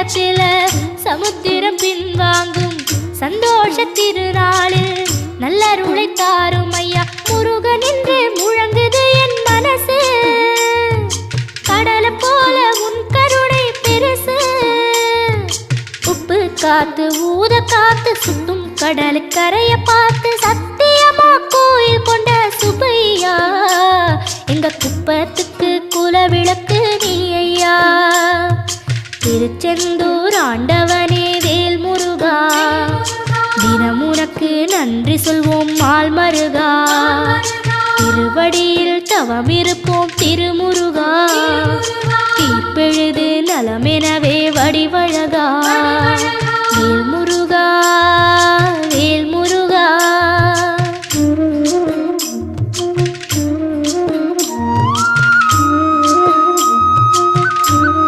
நேரத்தில் சமுத்திரம் பின்வாங்கும் சந்தோஷ திருநாளில் நல்லருளை தாரும் ஐயா முருகன் என்று முழங்குது என் மனசு கடலை போல உன் கருணை பெருசு உப்பு காத்து ஊத காத்து சுத்தும் கடலுக்கரைய பார்த்து சத்தியமா கோயில் கொண்ட சுபையா எங்க குப்பத்துக்கு குலவிளக்கு நீ ஐயா திருச்செந்தூர் ஆண்டவனே வேல் முருகா தினம் உனக்கு நன்றி சொல்வோம் மால் மருகா திருவடியில் தவம் இருப்போம் திருமுருகா தீர்ப்பெழுது நலமெனவே வடிவ